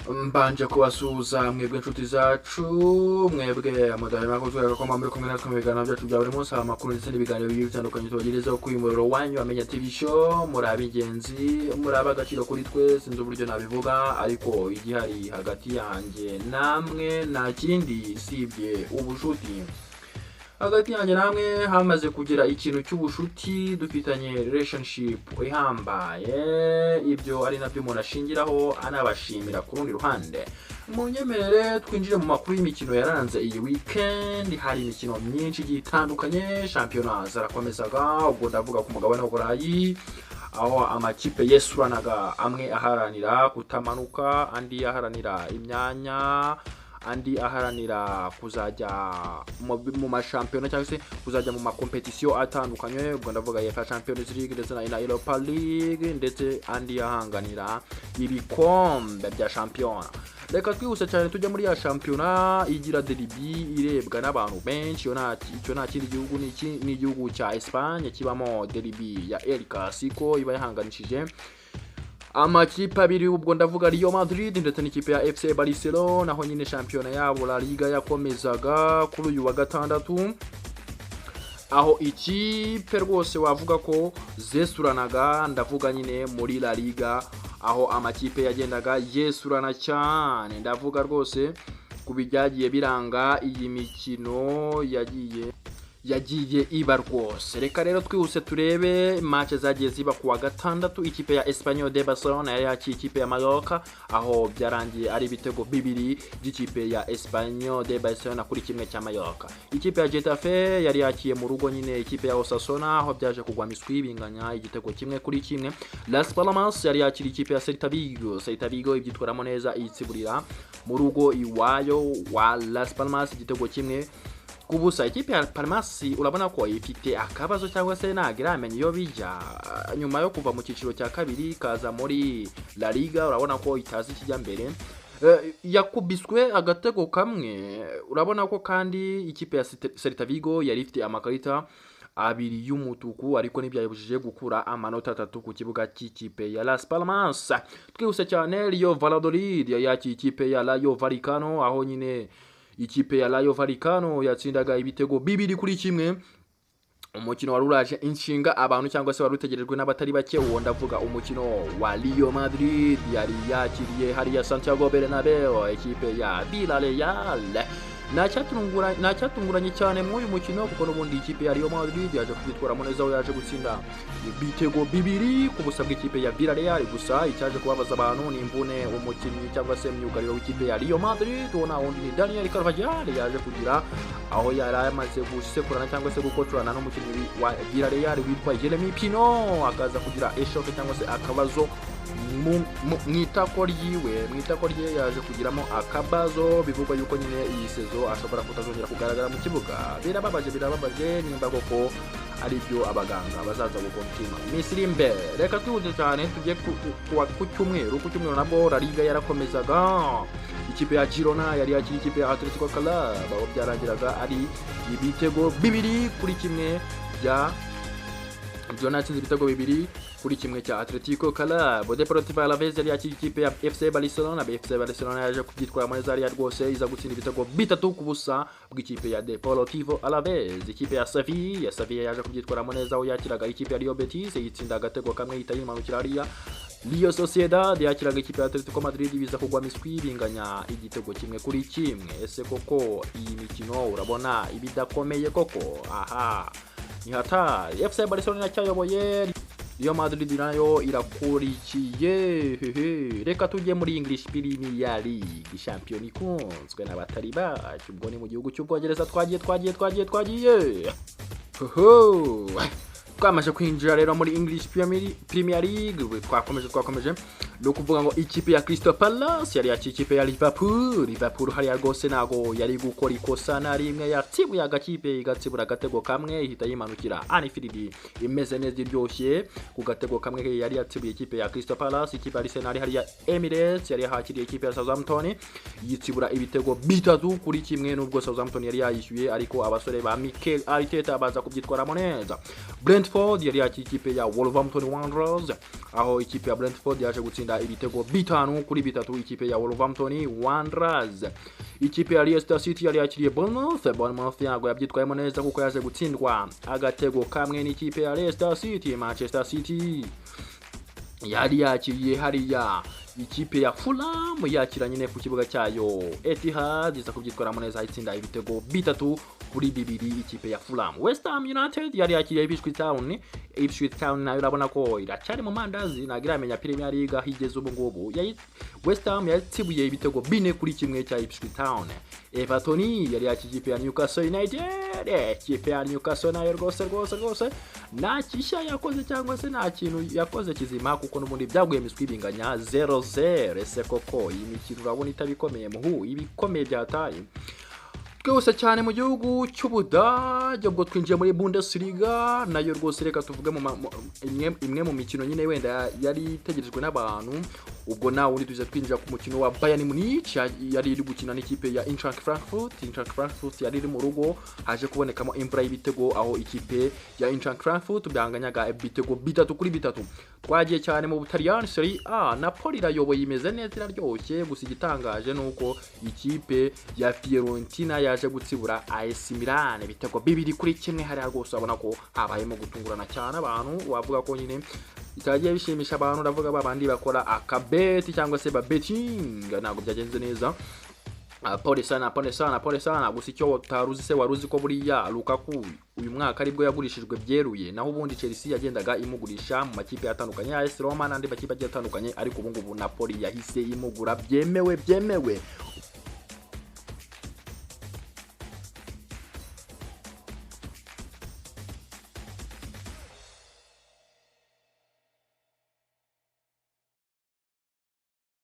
Mbanje kubasuhuza mwebwe inshuti zacu, mwebwe amadahema kuzwera ko muri kumwe natwe mu biganiro byacu bya buri munsi, amakuru ndetse n'ibiganiro bigiye bitandukanye tubagerezaho kuri muriro wanyu amenya TV show. Muri abigenzi, muri abagaciro kuri twe, sinzi uburyo nabivuga, ariko igihari hagati yanjye namwe nta kindi sibye ubushuti. Hagati yanjye namwe hamaze kugira ikintu cy'ubushuti, dufitanye relationship ihambaye, ibyo ari nabyo umuntu ashingiraho anabashimira ku rundi ruhande. Munyemerere twinjire mu makuru y'imikino yaranze iyi weekend. Hari imikino myinshi itandukanye, championnat zarakomezaga, ubwo ndavuga ku mugabane w'Uburayi, aho amakipe yesuranaga, amwe aharanira kutamanuka, andi aharanira imyanya, andi aharanira kuzajya mu mashampiyona cyangwa se kuzajya mu makompetisiyo atandukanye, ubwo ndavuga UEFA Champions League ndetse na Europa League, ndetse andi ahanganira ibikombe bya shampiyona. Reka twihuse cyane tujya muri ya shampiyona igira derby irebwa n'abantu benshi. Icyo nta kindi gihugu ni igihugu cya Espagne kibamo derby ya El Clasico, iba yahanganishije amakipe abiri, ubwo ndavuga Real Madrid ndetse n'ikipe ya FC Barcelona. Aho nyine shampiyona yabo La Liga yakomezaga kuri uyu wa gatandatu, aho ikipe rwose wavuga ko zesuranaga, ndavuga nyine muri La Liga, aho amakipe yagendaga yesurana cyane. Ndavuga rwose kubijyagiye biranga iyi mikino yagiye iba rwose. Reka rero twihuse turebe match zagiye ziba kuwa gatandatu. Ikipe ya Espanyol de Barcelona yari yakiye ikipe ya Mallorca, aho byarangiye ari ibitego bibiri by'ikipe ya Espanyol de Barcelona kuri kimwe cya Mallorca. Ikipe ya Getafe yari yakiye mu rugo nyine ikipe ya Osasuna, aho byaje kugwa miswi binganya igitego kimwe kuri kimwe. Las Palmas yari yakira ikipe ya Celta Vigo ibyitwaramo neza, itsiburira mu rugo iwayo wa Las Palmas igitego kimwe kubusa. Ikipe ya Palmas urabona ko ifite akabazo cyangwa se nagiramenye iyo bijya nyuma yo kuva mu cyiciro cya kabiri kaza muri La Liga. Urabona ko itazi kijya mbere, yakubiswe agatego kamwe. Urabona ko kandi ikipe ya Celta Vigo yari ifite amakarita abiri y'umutuku, ariko ntibyayibujije gukura amanota 3 ku kibuga cy'ikipe ya Las Palmas. Twihuse cyane, Real Valladolid yakiye ikipe ya Rayo Vallecano, aho nyine ikipe ya Rayo Vallecano yatsindaga ibitego bibiri kuri kimwe. Umukino waruraje inshinga abantu cyangwa se warutegerejwe n'abatari bake, uwo ndavuga umukino wa Real Madrid yari yakiriye hariya Santiago Bernabeu ikipe ya Villarreal. Nacyatunguranye cyane muri uyu mukino, kuko n'ubundi ikipe ya Real Madrid yaje kwitwaramo neza, aho yaje gutsinda ibitego bibiri ku busa bw'ikipe ya Villarreal. Gusa icyaje kubabaza abantu ni imvune umukinnyi cyangwa se myugariro w'ikipe ya Real Madrid, ubona undi ni Daniel Carvajal, yaje kugira aho yari amaze gusekurana cyangwa se gukocorana n'umukinnyi wa Villarreal witwa Jeremy Pino, akaza kugira eshoke cyangwa se akabazo mwitako rye yaje kugiramo akabazo. Bivugwa yuko nyine iyi sezo ashobora kutazongera kugaragara mu kibuga. Birababaje nimba koko ari byo abaganga bazaza gukonfirma Misiri imbere. Reka twihute cyane tujye ku cyumweru. Ku cyumweru nabwo La Liga yarakomezaga. Ikipe ya Girona yari yakiri ikipe ya Atletico Club, aho byarangiraga ari ibitego bibiri kuri kimwe bya Girona yatsinze ibitego bibiri kuri kimwe cya Atletico Club. Deportivo Alaves yari yakiri ikipe ya FC Barcelona. FC Barcelona yaje kubyitwara muri Zaria rwose, iza gutsinda ibitego bitatu ku busa bw'ikipe ya Deportivo Alaves. Ikipe ya Sevilla yaje kubyitwara neza, aho yakiraga ikipe ya Real Betis, yitsinda agatego kamwe yita yimanukira hariya. Real Sociedad yakiraga ikipe ya Atletico Madrid, biza kugwa miswi binganya igitego kimwe kuri kimwe. Ese koko iyi mikino urabona ibidakomeye koko? Aha, ni hata FC Barcelona cyayoboye, Real Madrid nayo irakurikiye. Reka tujye muri English Premier League, champion ikunzwe n'abatari bacu, ubwo ni mu gihugu cy'Ubwongereza. Twagiye twamaze kwinjira rero muri English Premier League. Twakomeje no kuvuga ngo ikipe ya Crystal Palace yari yakiye ikipe ya Liverpool hariya rwose nago yari gukora ikosa na rimwe, yatsibuye agakipe igatsibura agatego kamwe, ihita yimanukira Anfield imeze neza iryoshye ku gatego kamwe yari yatsibuye ikipe ya Crystal Palace. Ikipe ya Arsenal hariya Emirates yari yakiriye ikipe ya Southampton, yitsibura ibitego bitatu kuri kimwe, nubwo Southampton yari yayishyuye, ariko abasore ba Mikel Arteta baza kubyitwaramo neza. Brentford yari yakiriye ikipe ya Wolverhampton Wanderers, aho ikipe ya Brentford yaje gutsinda itsinda ibitego 5-3 ikipe ya Wolverhampton Wanderers. Ikipe ya Leicester City yari yakiriye Bournemouth yago yabyitwayemo neza kuko yaje gutsindwa agatego kamwe n'ikipe ya Leicester City. Manchester City yari yakiriye hariya ikipe ya Fulham yakira nyine ku kibuga cyayo Etihad iza kubyitwaramo neza itsinda ibitego 3-2 ikipe ya Fulham. West Ham United yari yakiriye Ipswich Town nayo urabona ko iracyari mu mandazi nagira amenya Premier League higeze ubu ngubu. West Ham yatsibuye ibitego 4-1 cya Ipswich Town. Everton yari yakijipe ya Newcastle United ikipe ya Newcastle nayo rwose nta kisha yakoze cyangwa se nta kintu yakoze kizima kuko n'ubundi byaguye miswibinganya 0-0. Ese koko iyi mikino urabona itabikomeye muhu ibikomeye byataye twose cyane mu gihugu cy'Ubudage. Ubwo twinjiye muri Bundesliga nayo rwose reka tuvuge mu imwe mu mikino nyine wenda yari itegerejwe n'abantu. Ubwo nawe uri tuze twinjira ku mukino wa Bayern Munich yari iri gukina n'ikipe ya Eintracht Frankfurt yari iri mu rugo. Haje kubonekamo imvura y'ibitego aho ikipe ya Eintracht Frankfurt byanganyaga ibitego 3-3. Twagiye cyane mu Butaliyani Serie A. Napoli irayoboye imeze neza iraryoshye, gusa igitangaje nuko ikipe ya Fiorentina yaje gutsibura AS Milan ibitego 2-1 hari rwose abona ko habayemo gutungurana cyane abantu wavuga ko nyine itagiye bishimisha abantu. Ndavuga babandi bakora akabeti cyangwa se betting ntabwo byagenze neza. Pole sana gusa icyo utaruzi se waruzi ko buriya Lukaku uyu mwaka aribwo yagurishijwe byeruye, naho ubundi Chelsea yagendaga imugurisha mu makipe atandukanye ya AS Roma n'andi makipe atandukanye, ariko ubu ngubu Napoli yahise imugura byemewe.